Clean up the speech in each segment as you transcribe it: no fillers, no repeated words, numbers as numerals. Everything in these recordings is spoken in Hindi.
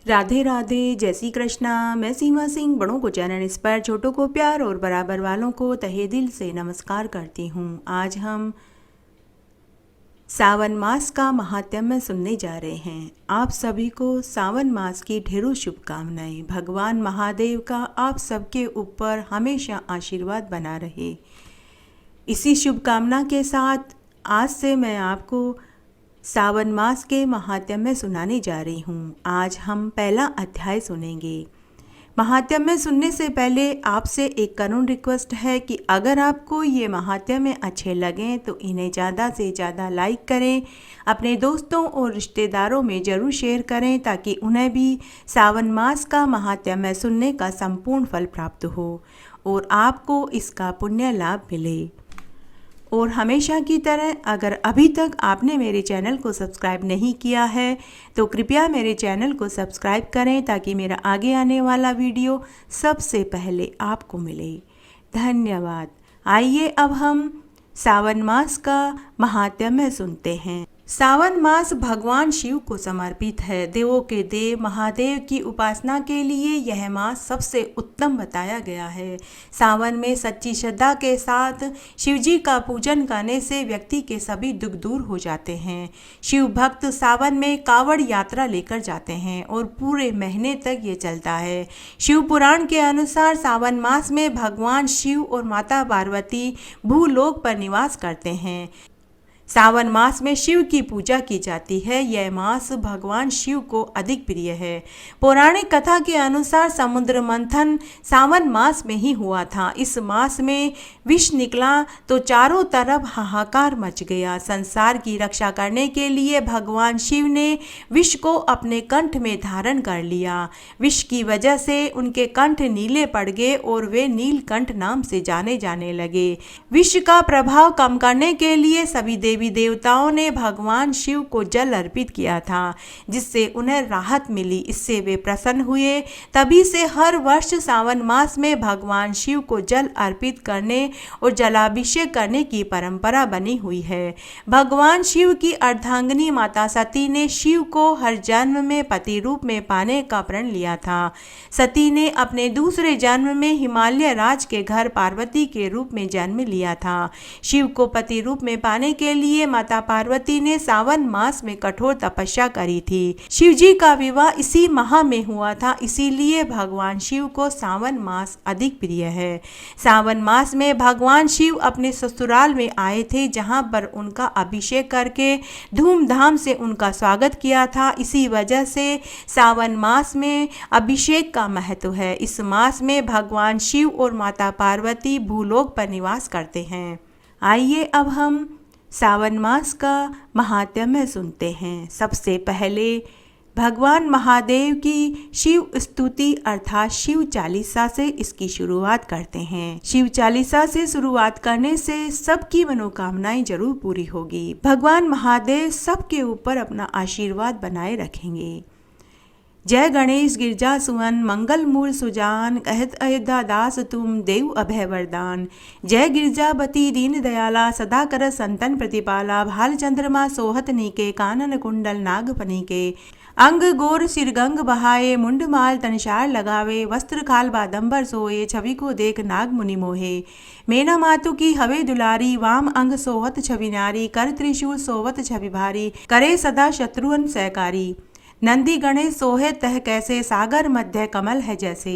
राधे राधे, जय श्री कृष्णा। मैं सीमा सिंह बड़ों को चैनल इस पर, छोटों को प्यार और बराबर वालों को तहे दिल से नमस्कार करती हूँ। आज हम सावन मास का महात्म्य सुनने जा रहे हैं। आप सभी को सावन मास की ढेरों शुभकामनाएं। भगवान महादेव का आप सबके ऊपर हमेशा आशीर्वाद बना रहे। इसी शुभकामना के साथ आज से मैं आपको सावन मास के महात्म्य सुनाने जा रही हूँ। आज हम पहला अध्याय सुनेंगे। महात्म्य सुनने से पहले आपसे एक करुण रिक्वेस्ट है कि अगर आपको ये महात्म्य अच्छे लगें तो इन्हें ज़्यादा से ज़्यादा लाइक करें, अपने दोस्तों और रिश्तेदारों में ज़रूर शेयर करें ताकि उन्हें भी सावन मास का महात्म्य सुनने का संपूर्ण फल प्राप्त हो और आपको इसका पुण्य लाभ मिले। और हमेशा की तरह अगर अभी तक आपने मेरे चैनल को सब्सक्राइब नहीं किया है तो कृपया मेरे चैनल को सब्सक्राइब करें ताकि मेरा आगे आने वाला वीडियो सबसे पहले आपको मिले। धन्यवाद। आइए अब हम सावन मास का महात्म्य सुनते हैं। सावन मास भगवान शिव को समर्पित है। देवों के देव महादेव की उपासना के लिए यह मास सबसे उत्तम बताया गया है। सावन में सच्ची श्रद्धा के साथ शिव जी का पूजन करने से व्यक्ति के सभी दुख दूर हो जाते हैं। शिव भक्त सावन में कांवड़ यात्रा लेकर जाते हैं और पूरे महीने तक ये चलता है। शिव पुराण के अनुसार सावन मास में भगवान शिव और माता पार्वती भूलोक पर निवास करते हैं। सावन मास में शिव की पूजा की जाती है। यह मास भगवान शिव को अधिक प्रिय है। पौराणिक कथा के अनुसार समुद्र मंथन सावन मास में ही हुआ था। इस मास में विष निकला तो चारों तरफ हाहाकार मच गया। संसार की रक्षा करने के लिए भगवान शिव ने विष को अपने कंठ में धारण कर लिया। विष की वजह से उनके कंठ नीले पड़ गए और वे नीलकंठ नाम से जाने जाने लगे। विष का प्रभाव कम करने के लिए सभी देवी देवताओं ने भगवान शिव को जल अर्पित किया था जिससे उन्हें राहत मिली। इससे वे प्रसन्न हुए। तभी से हर वर्ष सावन मास में भगवान शिव को जल अर्पित करने और जलाभिषेक करने की परंपरा बनी हुई है। भगवान शिव की अर्धांगिनी माता सती ने शिव को हर जन्म में पति रूप में पाने का प्रण लिया था। सती ने अपने दूसरे जन्म में हिमालय राज के घर पार्वती के रूप में जन्म लिया था। शिव को पति रूप में पाने के लिए माता पार्वती ने सावन मास में कठोर तपस्या करी थी। शिव जी का विवाह इसी माह में हुआ था, इसीलिए भगवान शिव को सावन मास अधिक प्रिय है। सावन मास में भगवान शिव अपने ससुराल में आए थे जहां पर उनका अभिषेक करके धूमधाम से उनका स्वागत किया था। इसी वजह से सावन मास में अभिषेक का महत्व है। इस मास में भगवान शिव और माता पार्वती भूलोक पर निवास करते हैं। आइए अब हम सावन मास का महात्म्य सुनते हैं। सबसे पहले भगवान महादेव की शिव स्तुति अर्थात शिव चालीसा से इसकी शुरुआत करते हैं। शिव चालीसा से शुरुआत करने से सबकी मनोकामनाएं जरूर पूरी होगी। भगवान महादेव सबके ऊपर अपना आशीर्वाद बनाए रखेंगे। जय गणेश गिरजा सुवन मंगल मूल सुजान, कहत अयोध्या दास तुम देव अभय वरदान। जय गिरजापति दीन दयाला, सदा कर संतन प्रतिपाला। भाल चंद्रमा सोहत नीके, कानन कुंडल नागफनी के। अंग गोर सिरगंग बहाए, मुंड माल तनशार लगावे। वस्त्र खाल बादंबर सोए, छवि को देख नाग मुनि मोहे। मेना मातु की हवे दुलारी, वाम अंग सोहत छवि नारी। कर त्रिशूल सोवत छवि भारी, करे सदा शत्रुअन सहकारी। नंदी गणेश सोहे तह कैसे, सागर मध्य कमल है जैसे।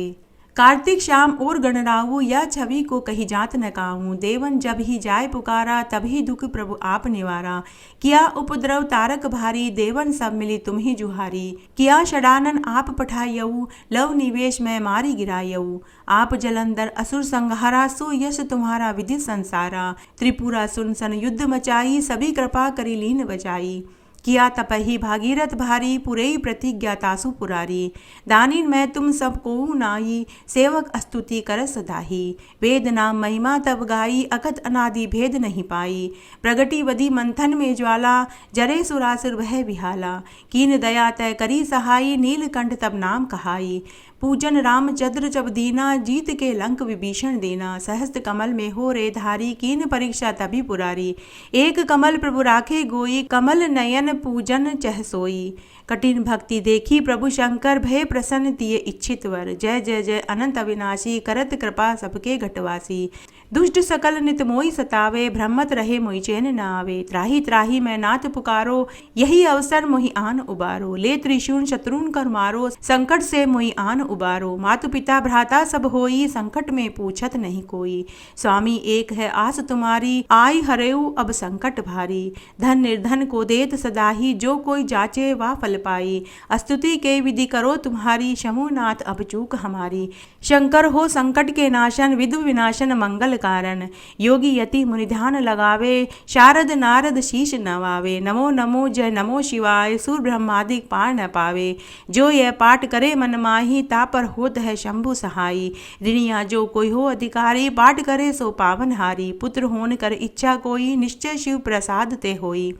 कार्तिक श्याम और गणराहु, या छवि को कही जात न काहूँ। देवन जब ही जाय पुकारा, तभी दुख प्रभु आप निवारा। किया उपद्रव तारक भारी, देवन सब मिली तुम ही जुहारी। किया षडानन आप पठायऊ, लव निवेश में मारी गिरायऊ। आप जलंधर असुर संहारा, सो यश तुम्हारा विधि संसारा। त्रिपुरा सुन सन युद्ध मचाई, सभी कृपा करी लीन बचाई। किया तपहि भागीरथ भारी, पुरई प्रतिज्ञा तासु पुरारी। दानिन मैं तुम सब को नाई, सेवक स्तुति कर सदाही। वेद नाम महिमा तब गाई, अकथ अनादि भेद नहीं पाई। प्रगति वधि मंथन में ज्वाला, जरे सुरासुर वह विहाला। कीन दया तय करी सहाई, नीलकंठ तब नाम कहाई। पूजन रामचंद्र जब दीना, जीत के लंक विभीषण दीना। सहस्त्र कमल में हो रे धारी, कीन परीक्षा तभी पुरारी। एक कमल प्रभु राखे गोई, कमल नयन पूजन चह सोई। कठिन भक्ति देखी प्रभु शंकर, भय प्रसन्न दिए इच्छित वर। जय जय जय अनंत अविनाशी, करत कृपा सबके घटवासी। दुष्ट सकल नित मोहि सतावे, भ्रमत रहे मोहि चैन न आवे। त्राही त्राही मैं नाथ पुकारो, यही अवसर मोहि आन उबारो। ले त्रिशूल शत्रुन कर मारो, संकट से मोहि आन उबारो। मातु पिता भ्राता सब होई, संकट में पूछत नहीं कोई। स्वामी एक है आस तुम्हारी, आई हरेऊ अब संकट भारी। धन निर्धन को देत सदाही, जो कोई जाचे वा फल पाई। स्तुति के विधि करो तुम्हारी, शंभुनाथ अब चूक हमारी। शंकर हो संकट के नाशन, विधु विनाशन मंगल कारण। योगी यति मुनि ध्यान लगावे, शारद नारद शीश नवावे। नमो नमो जय नमो शिवाय, सूर ब्रह्मादिक पार न पावे। जो यह पाठ करे मन माही, ता पर होत है शंभु सहाई। ऋणिया जो कोई हो अधिकारी, पाठ करे सो पावन हारी। पुत्र होन कर इच्छा कोई, निश्चय शिव प्रसाद ते होई।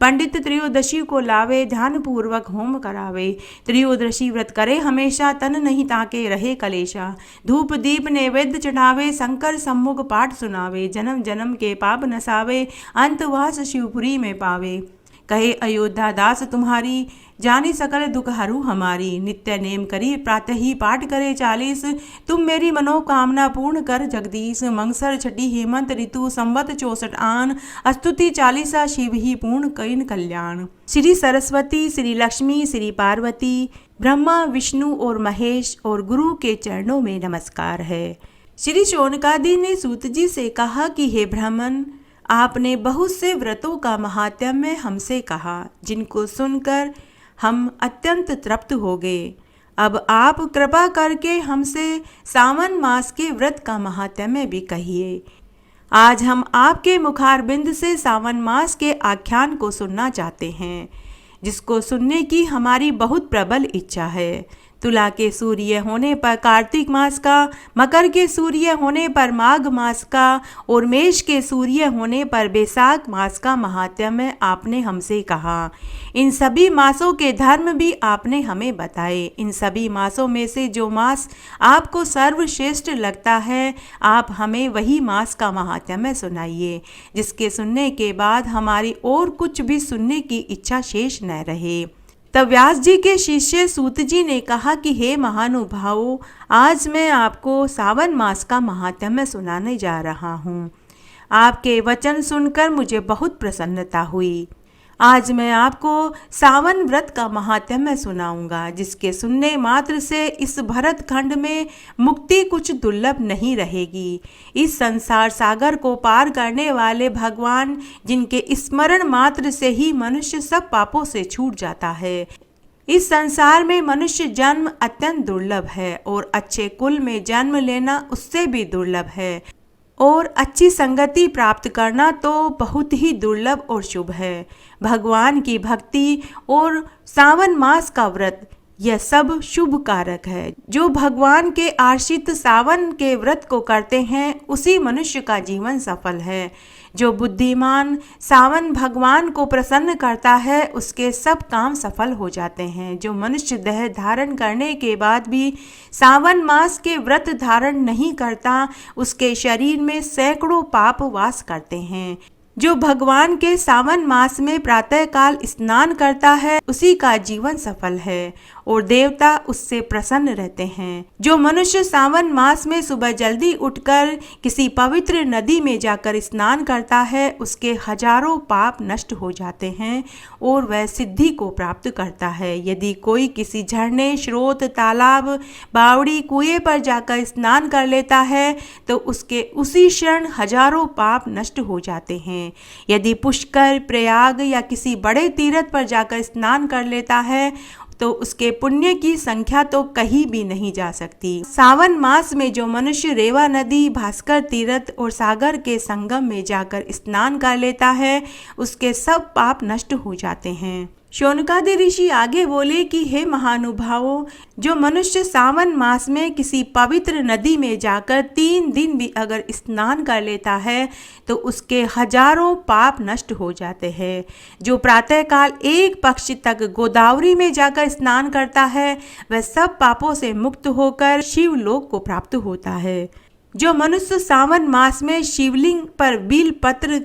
पंडित त्रयोदशी को लावे, ध्यान पूर्वक होम करावे। त्रयोदशी व्रत करे हमेशा, तन नहीं ताके रहे कलेशा। धूप दीप नैवेद्य चढ़ावे, शंकर सम्मुख पाठ सुनावे। जन्म जन्म के पाप नसावे, अंतवास शिवपुरी में पावे। कहे अयोध्या दास तुम्हारी, जानी सकल दुख हरू हमारी। नित्य नेम करी प्रातः ही पाठ करे 40, तुम मेरी मनोकामना पूर्ण कर जगदीश। मंगसर छठी हेमंत ऋतु, संवत 64 आन, स्तुति 40 शिव ही पूर्ण कइन कल्याण। श्री सरस्वती, श्री लक्ष्मी, श्री पार्वती, ब्रह्मा विष्णु और महेश और गुरु के चरणों में नमस्कार है। श्री शौनकादि ने सूत जी से कहा कि हे ब्राह्मण, आपने बहुत से व्रतों का महात्म्य हमसे कहा, जिनको सुनकर हम अत्यंत तृप्त हो गए। अब आप कृपा करके हमसे सावन मास के व्रत का महात्म्य भी कहिए। आज हम आपके मुखारबिंद से सावन मास के आख्यान को सुनना चाहते हैं, जिसको सुनने की हमारी बहुत प्रबल इच्छा है। तुला के सूर्य होने पर कार्तिक मास का, मकर के सूर्य होने पर माघ मास का और मेष के सूर्य होने पर बैसाख मास का महात्म्य आपने हमसे कहा। इन सभी मासों के धर्म भी आपने हमें बताए। इन सभी मासों में से जो मास आपको सर्वश्रेष्ठ लगता है, आप हमें वही मास का महात्म्य सुनाइए, जिसके सुनने के बाद हमारी और कुछ भी सुनने की इच्छा शेष न रहे। तब व्यास जी के शिष्य सूत जी ने कहा कि हे महानुभावों, आज मैं आपको सावन मास का महात्म्य सुनाने जा रहा हूँ। आपके वचन सुनकर मुझे बहुत प्रसन्नता हुई। आज मैं आपको सावन व्रत का महात्म्य सुनाऊंगा, जिसके सुनने मात्र से इस भरत खंड में मुक्ति कुछ दुर्लभ नहीं रहेगी। इस संसार सागर को पार करने वाले भगवान, जिनके स्मरण मात्र से ही मनुष्य सब पापों से छूट जाता है। इस संसार में मनुष्य जन्म अत्यंत दुर्लभ है और अच्छे कुल में जन्म लेना उससे भी दुर्लभ है, और अच्छी संगति प्राप्त करना तो बहुत ही दुर्लभ और शुभ है। भगवान की भक्ति और सावन मास का व्रत, यह सब शुभ कारक है। जो भगवान के आश्रित सावन के व्रत को करते हैं, उसी मनुष्य का जीवन सफल है। जो बुद्धिमान सावन भगवान को प्रसन्न करता है, उसके सब काम सफल हो जाते हैं। जो मनुष्य देह धारण करने के बाद भी सावन मास के व्रत धारण नहीं करता, उसके शरीर में सैकड़ों पाप वास करते हैं। जो भगवान के सावन मास में प्रातःकाल स्नान करता है, उसी का जीवन सफल है और देवता उससे प्रसन्न रहते हैं। जो मनुष्य सावन मास में सुबह जल्दी उठकर किसी पवित्र नदी में जाकर स्नान करता है, उसके हजारों पाप नष्ट हो जाते हैं और वह सिद्धि को प्राप्त करता है। यदि कोई किसी झरने, स्रोत, तालाब, बावड़ी, कुएं पर जाकर स्नान कर लेता है, तो उसके उसी क्षण हजारों पाप नष्ट हो जाते हैं। यदि पुष्कर, प्रयाग या किसी बड़े तीर्थ पर जाकर स्नान कर लेता है, तो उसके पुण्य की संख्या तो कहीं भी नहीं जा सकती। सावन मास में जो मनुष्य रेवा नदी, भास्कर तीर्थ और सागर के संगम में जाकर स्नान कर लेता है, उसके सब पाप नष्ट हो जाते हैं। शौनकादि ऋषि आगे बोले कि हे महानुभावों, जो मनुष्य सावन मास में किसी पवित्र नदी में जाकर 3 दिन भी अगर स्नान कर लेता है तो उसके हजारों पाप नष्ट हो जाते हैं। जो प्रातःकाल 1 पक्ष तक गोदावरी में जाकर स्नान करता है वह सब पापों से मुक्त होकर शिवलोक को प्राप्त होता है। जो मनुष्य सावन मास में शिवलिंग पर बेल पत्र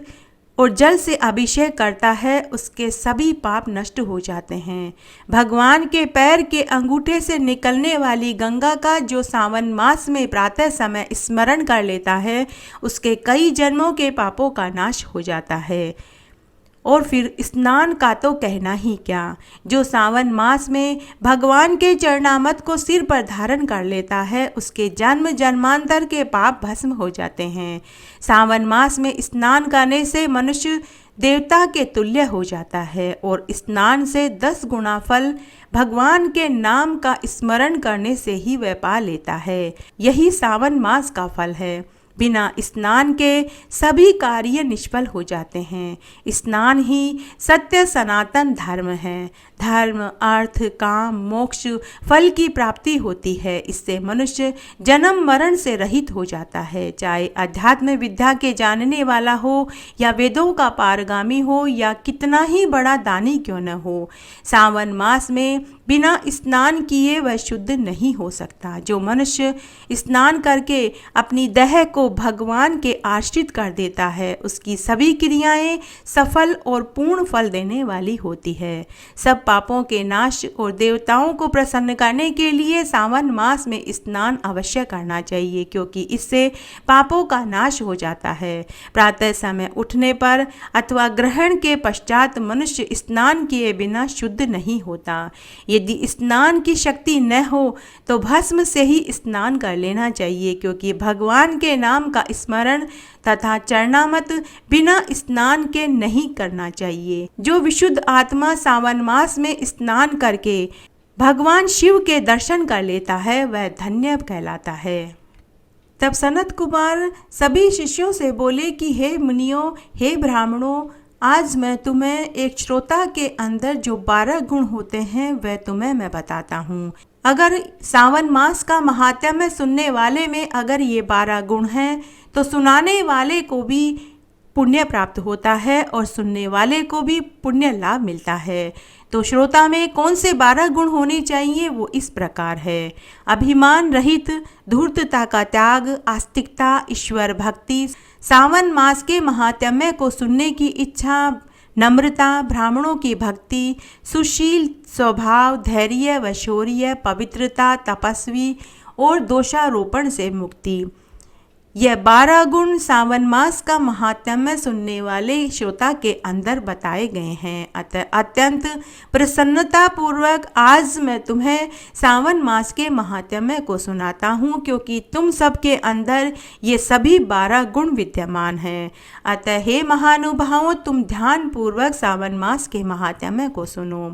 और जल से अभिषेक करता है उसके सभी पाप नष्ट हो जाते हैं। भगवान के पैर के अंगूठे से निकलने वाली गंगा का जो सावन मास में प्रातः समय स्मरण कर लेता है उसके कई जन्मों के पापों का नाश हो जाता है। और फिर स्नान का तो कहना ही क्या। जो सावन मास में भगवान के चरणामृत को सिर पर धारण कर लेता है उसके जन्म जन्मांतर के पाप भस्म हो जाते हैं। सावन मास में स्नान करने से मनुष्य देवता के तुल्य हो जाता है और स्नान से 10 गुना फल भगवान के नाम का स्मरण करने से ही वह पा लेता है। यही सावन मास का फल है। बिना स्नान के सभी कार्य निष्फल हो जाते हैं। स्नान ही सत्य सनातन धर्म है। धर्म, अर्थ, काम, मोक्ष, फल की प्राप्ति होती है। इससे मनुष्य जन्म मरण से रहित हो जाता है। चाहे अध्यात्म विद्या के जानने वाला हो या वेदों का पारगामी हो या कितना ही बड़ा दानी क्यों न हो, सावन मास में बिना स्नान किए वह शुद्ध नहीं हो सकता। जो मनुष्य स्नान करके अपनी देह को भगवान के आश्रित कर देता है उसकी सभी क्रियाएं सफल और पूर्ण फल देने वाली होती है। सब पापों के नाश और देवताओं को प्रसन्न करने के लिए सावन मास में स्नान अवश्य करना चाहिए, क्योंकि इससे पापों का नाश हो जाता है। प्रातः समय उठने पर अथवा ग्रहण के पश्चात मनुष्य स्नान किए बिना शुद्ध नहीं होता। यदि स्नान की शक्ति न हो तो भस्म से ही स्नान कर लेना चाहिए, क्योंकि भगवान के नाम का स्मरण तथा चरणामृत बिना स्नान के नहीं करना चाहिए। जो विशुद्ध आत्मा सावन मास में स्नान करके भगवान शिव के दर्शन कर लेता है वह धन्य कहलाता है। तब सनत कुमार सभी शिष्यों से बोले कि हे मुनियों, हे ब्राह्मणों, आज मैं तुम्हें एक श्रोता के अंदर जो 12 गुण होते हैं वह तुम्हें मैं बताता हूँ। अगर सावन मास का महात्म्य सुनने वाले में अगर ये 12 गुण हैं तो सुनाने वाले को भी पुण्य प्राप्त होता है और सुनने वाले को भी पुण्य लाभ मिलता है। तो श्रोता में कौन से 12 गुण होने चाहिए वो इस प्रकार है। अभिमान रहित, धूर्तता का त्याग, आस्तिकता, ईश्वर भक्ति, सावन मास के महात्म्य को सुनने की इच्छा, नम्रता, ब्राह्मणों की भक्ति, सुशील स्वभाव, धैर्य व शौर्य, पवित्रता, तपस्वी और दोषारोपण से मुक्ति। यह 12 गुण सावन मास का महात्म्य सुनने वाले श्रोता के अंदर बताए गए हैं। अतः अत्यंत प्रसन्नता पूर्वक आज मैं तुम्हें सावन मास के महात्म्य को सुनाता हूँ, क्योंकि तुम सबके अंदर ये सभी 12 गुण विद्यमान हैं। अतः हे महानुभावों, तुम ध्यान पूर्वक सावन मास के महात्म्य को सुनो।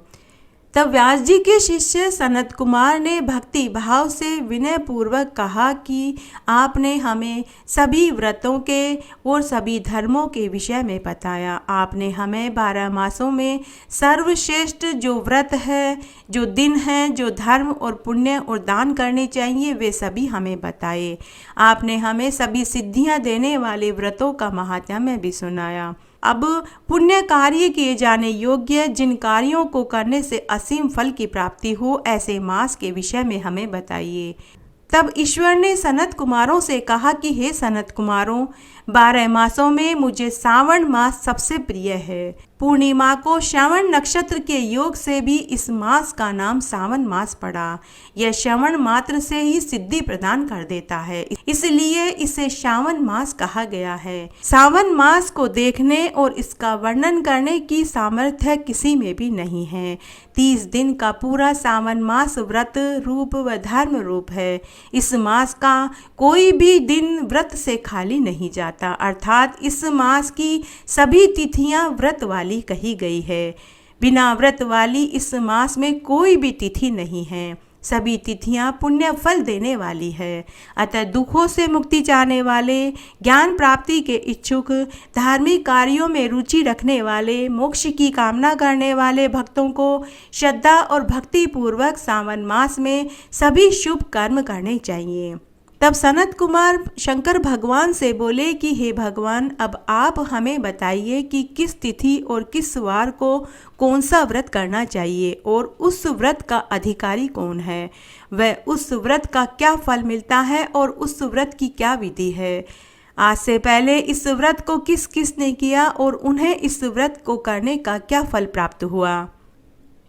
तब व्यास जी के शिष्य सनत कुमार ने भक्ति भाव से विनय पूर्वक कहा कि आपने हमें सभी व्रतों के और सभी धर्मों के विषय में बताया। आपने हमें 12 मासों में सर्वश्रेष्ठ जो व्रत है, जो दिन हैं, जो धर्म और पुण्य और दान करने चाहिए वे सभी हमें बताए। आपने हमें सभी सिद्धियां देने वाले व्रतों का महात्म्य भी सुनाया। अब पुण्य कार्य किए जाने योग्य जिन कार्यों को करने से असीम फल की प्राप्ति हो ऐसे मास के विषय में हमें बताइए। तब ईश्वर ने सनत कुमारों से कहा कि हे सनत कुमारों, 12 मासों में मुझे सावन मास सबसे प्रिय है। पूर्णिमा को श्रवण नक्षत्र के योग से भी इस मास का नाम सावन मास पड़ा। यह श्रवण मात्र से ही सिद्धि प्रदान कर देता है, इसलिए इसे श्रावण मास कहा गया है। सावन मास को देखने और इसका वर्णन करने की सामर्थ्य किसी में भी नहीं है। 30 दिन का पूरा सावन मास व्रत रूप व धर्म रूप है। इस मास का कोई भी दिन व्रत से खाली नहीं जाता, अर्थात इस मास की सभी तिथियां व्रत वाली कही गई है। बिना व्रत वाली इस मास में कोई भी तिथि नहीं है। सभी तिथियां पुण्य फल देने वाली है। अतः दुखों से मुक्ति चाहने वाले, ज्ञान प्राप्ति के इच्छुक, धार्मिक कार्यों में रुचि रखने वाले, मोक्ष की कामना करने वाले भक्तों को श्रद्धा और भक्ति पूर्वक सावन मास में सभी शुभ कर्म करने चाहिए। तब सनत कुमार शंकर भगवान से बोले कि हे भगवान, अब आप हमें बताइए कि किस तिथि और किस वार को कौन सा व्रत करना चाहिए और उस व्रत का अधिकारी कौन है, वह उस व्रत का क्या फल मिलता है और उस व्रत की क्या विधि है। आज से पहले इस व्रत को किस किस ने किया और उन्हें इस व्रत को करने का क्या फल प्राप्त हुआ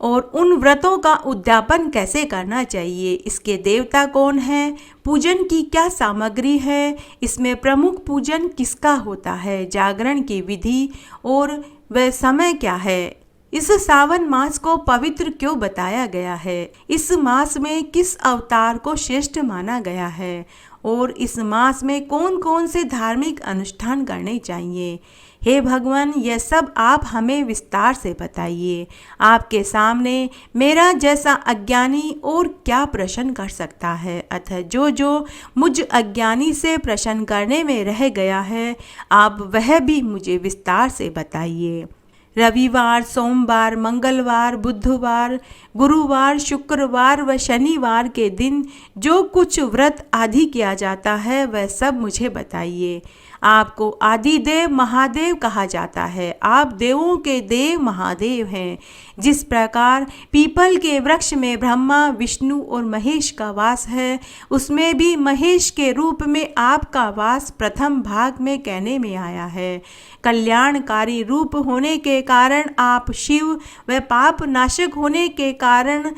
और उन व्रतों का उद्यापन कैसे करना चाहिए, इसके देवता कौन हैं, पूजन की क्या सामग्री है, इसमें प्रमुख पूजन किसका होता है, जागरण की विधि और वह समय क्या है, इस सावन मास को पवित्र क्यों बताया गया है, इस मास में किस अवतार को श्रेष्ठ माना गया है और इस मास में कौन कौन से धार्मिक अनुष्ठान करने चाहिए। हे भगवान, यह सब आप हमें विस्तार से बताइए। आपके सामने मेरा जैसा अज्ञानी और क्या प्रश्न कर सकता है। अतः जो मुझ अज्ञानी से प्रश्न करने में रह गया है, आप वह भी मुझे विस्तार से बताइए। रविवार, सोमवार, मंगलवार, बुधवार, गुरुवार, शुक्रवार व शनिवार के दिन जो कुछ व्रत आदि किया जाता है वह सब मुझे बताइए। आपको आदिदेव महादेव कहा जाता है। आप देवों के देव महादेव हैं। जिस प्रकार पीपल के वृक्ष में ब्रह्मा, विष्णु और महेश का वास है, उसमें भी महेश के रूप में आपका वास प्रथम भाग में कहने में आया है। कल्याणकारी रूप होने के कारण आप शिव व पाप नाशक होने के कारण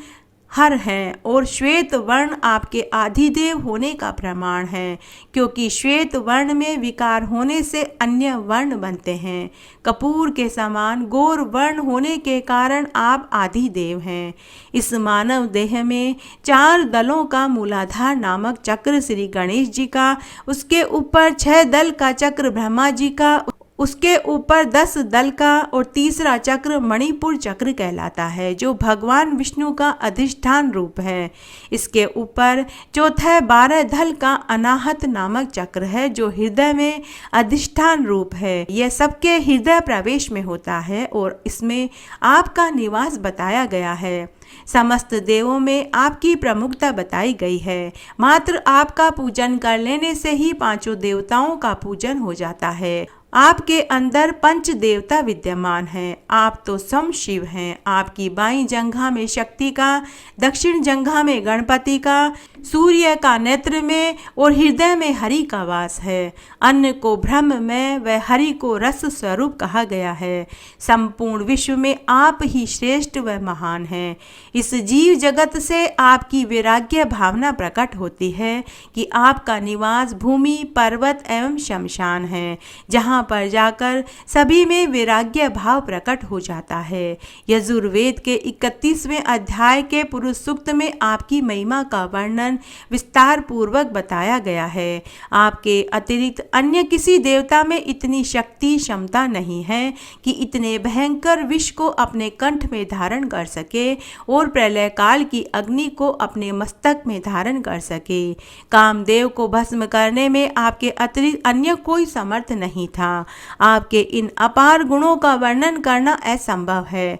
हर हैं और श्वेत वर्ण आपके आदिदेव होने का प्रमाण है, क्योंकि श्वेत वर्ण में विकार होने से अन्य वर्ण बनते हैं। कपूर के समान गौर वर्ण होने के कारण आप आदिदेव हैं। इस मानव देह में 4 दलों का मूलाधार नामक चक्र श्री गणेश जी का, उसके ऊपर 6 दल का चक्र ब्रह्मा जी का, उसके ऊपर 10 दल का और तीसरा चक्र मणिपुर चक्र कहलाता है, जो भगवान विष्णु का अधिष्ठान रूप है। इसके ऊपर चौथा 12 दल का अनाहत नामक चक्र है, जो हृदय में अधिष्ठान रूप है। यह सबके हृदय प्रवेश में होता है और इसमें आपका निवास बताया गया है। समस्त देवों में आपकी प्रमुखता बताई गई है। मात्र आपका पूजन कर लेने से ही 5 देवताओं का पूजन हो जाता है। आपके अंदर 5 देवता विद्यमान हैं। आप तो सम शिव हैं। आपकी बाईं जंघा में शक्ति का, दक्षिण जंघा में गणपति का, सूर्य का नेत्र में और हृदय में हरि का वास है। अन्न को ब्रह्म में व हरि को रस स्वरूप कहा गया है। संपूर्ण विश्व में आप ही श्रेष्ठ व महान हैं। इस जीव जगत से आपकी वैराग्य भावना प्रकट होती है कि आपका निवास भूमि, पर्वत एवं शमशान है, जहाँ पर जाकर सभी में वैराग्य भाव प्रकट हो जाता है। यजुर्वेद के 31वें अध्याय के पुरुष सूक्त में आपकी महिमा का वर्णन विस्तार पूर्वक बताया गया है। आपके अतिरिक्त अन्य किसी देवता में इतनी शक्ति क्षमता नहीं है कि इतने भयंकर विष को अपने कंठ में धारण कर सके और प्रलय काल की अग्नि को अपने मस्तक में धारण कर सके। कामदेव को भस्म करने में आपके अतिरिक्त अन्य कोई समर्थ नहीं था। आपके इन अपार गुणों का वर्णन करना असंभव है।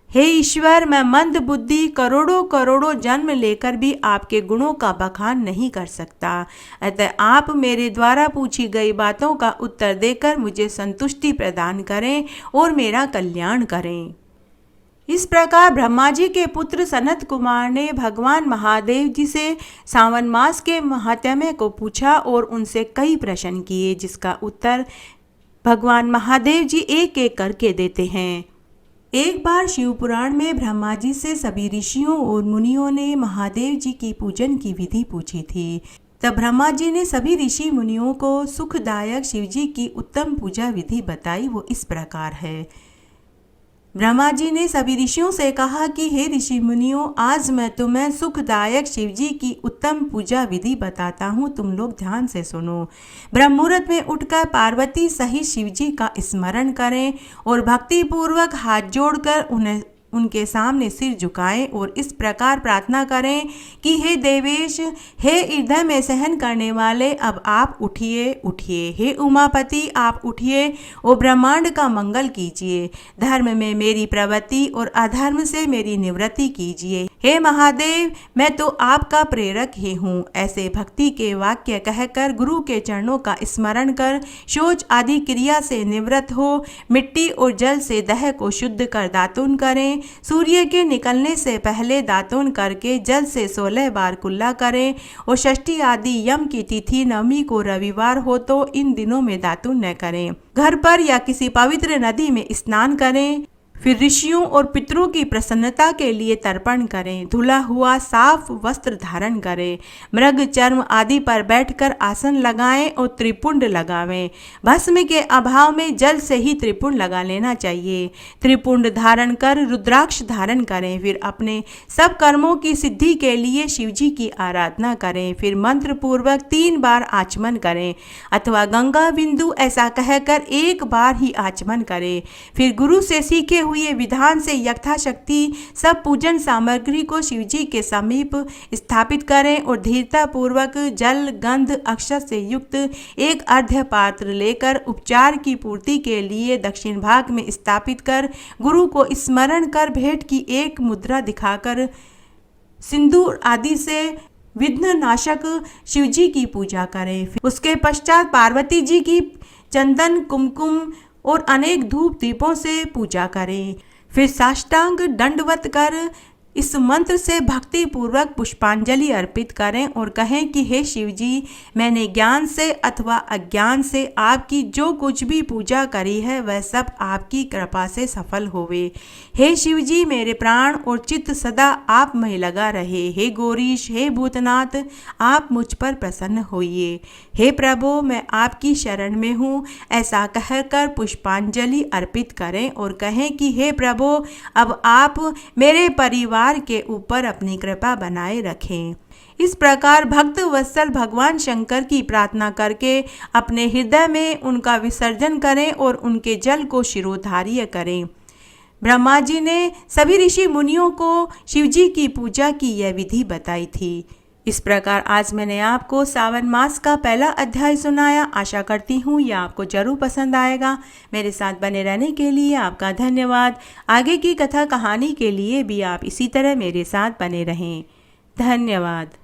हे ईश्वर, मैं मंद बुद्धि करोड़ों करोड़ों जन्म लेकर भी आपके गुणों का बखान नहीं कर सकता। अतः आप मेरे द्वारा पूछी गई बातों का उत्तर देकर मुझे संतुष्टि प्रदान करें और मेरा कल्याण करें। इस प्रकार ब्रह्मा जी के पुत्र सनत कुमार ने भगवान महादेव जी से सावन मास के महात्म्य को पूछा और उनसे कई प्रश्न किए, जिसका उत्तर भगवान महादेव जी एक एक करके देते हैं। एक बार शिव पुराण में ब्रह्मा जी से सभी ऋषियों और मुनियों ने महादेव जी की पूजन की विधि पूछी थी। तब ब्रह्मा जी ने सभी ऋषि मुनियों को सुखदायक शिव जी की उत्तम पूजा विधि बताई। वो इस प्रकार है। ब्रह्मा जी ने सभी ऋषियों से कहा कि हे ऋषि मुनियों, आज मैं तुम्हें सुखदायक शिव जी की उत्तम पूजा विधि बताता हूँ, तुम लोग ध्यान से सुनो। ब्रह्म मुहूर्त में उठकर पार्वती सहित शिव जी का स्मरण करें और भक्ति पूर्वक हाथ जोड़कर उनके सामने सिर झुकाएं और इस प्रकार प्रार्थना करें कि हे देवेश, हे हृदय में सहन करने वाले, अब आप उठिए उठिए। हे उमापति, आप उठिए और ब्रह्मांड का मंगल कीजिए। धर्म में मेरी प्रवृत्ति और अधर्म से मेरी निवृत्ति कीजिए। हे महादेव, मैं तो आपका प्रेरक ही हूँ। ऐसे भक्ति के वाक्य कहकर गुरु के चरणों का स्मरण कर शौच आदि क्रिया से निवृत्त हो मिट्टी और जल से देह को शुद्ध कर दातुन करें। सूर्य के निकलने से पहले दातुन करके जल से 16 बार कुल्ला करें और षष्ठी आदि यम की तिथि नवमी को रविवार हो तो इन दिनों में दातुन न करें। घर पर या किसी पवित्र नदी में स्नान करें। फिर ऋषियों और पितरों की प्रसन्नता के लिए तर्पण करें। धुला हुआ साफ वस्त्र धारण करें। मृग चर्म आदि पर बैठकर आसन लगाएं और त्रिपुंड लगावें। भस्म के अभाव में जल से ही त्रिपुंड लगा लेना चाहिए। त्रिपुंड धारण कर रुद्राक्ष धारण करें। फिर अपने सब कर्मों की सिद्धि के लिए शिवजी की आराधना करें। फिर मंत्र पूर्वक 3 बार आचमन करें अथवा गंगा बिंदु ऐसा कहकर 1 बार ही आचमन करें। फिर गुरु से सीखे हुए विधान से यथाशक्ति सब पूजन सामग्री को शिवजी के समीप स्थापित करें और धीरता पूर्वक जल गंध अक्षत से युक्त एक अर्घ्य पात्र लेकर उपचार की पूर्ति के लिए दक्षिण भाग में स्थापित कर गुरु को स्मरण कर भेंट की एक मुद्रा दिखाकर सिंदूर आदि से विघ्न नाशक शिवजी की पूजा करें। उसके पश्चात पार्वती जी की चंदन कुमकुम और अनेक धूप दीपों से पूजा करें। फिर साष्टांग दंडवत कर इस मंत्र से भक्ति पूर्वक पुष्पांजलि अर्पित करें और कहें कि हे शिवजी, मैंने ज्ञान से अथवा अज्ञान से आपकी जो कुछ भी पूजा करी है वह सब आपकी कृपा से सफल होवे। हे शिवजी, मेरे प्राण और चित्त सदा आप में लगा रहे। हे गौरीश, हे भूतनाथ, आप मुझ पर प्रसन्न होइए। हे प्रभु, मैं आपकी शरण में हूँ, ऐसा कहकर पुष्पांजलि अर्पित करें और कहें कि हे प्रभु, अब आप मेरे परिवार के ऊपर अपनी कृपा बनाए रखें। इस प्रकार भक्त वत्सल भगवान शंकर की प्रार्थना करके अपने हृदय में उनका विसर्जन करें और उनके जल को शिरोधार्य करें। ब्रह्मा जी ने सभी ऋषि मुनियों को शिवजी की पूजा की यह विधि बताई थी। इस प्रकार आज मैंने आपको सावन मास का पहला अध्याय सुनाया। आशा करती हूँ यह आपको जरूर पसंद आएगा। मेरे साथ बने रहने के लिए आपका धन्यवाद। आगे की कथा कहानी के लिए भी आप इसी तरह मेरे साथ बने रहें। धन्यवाद।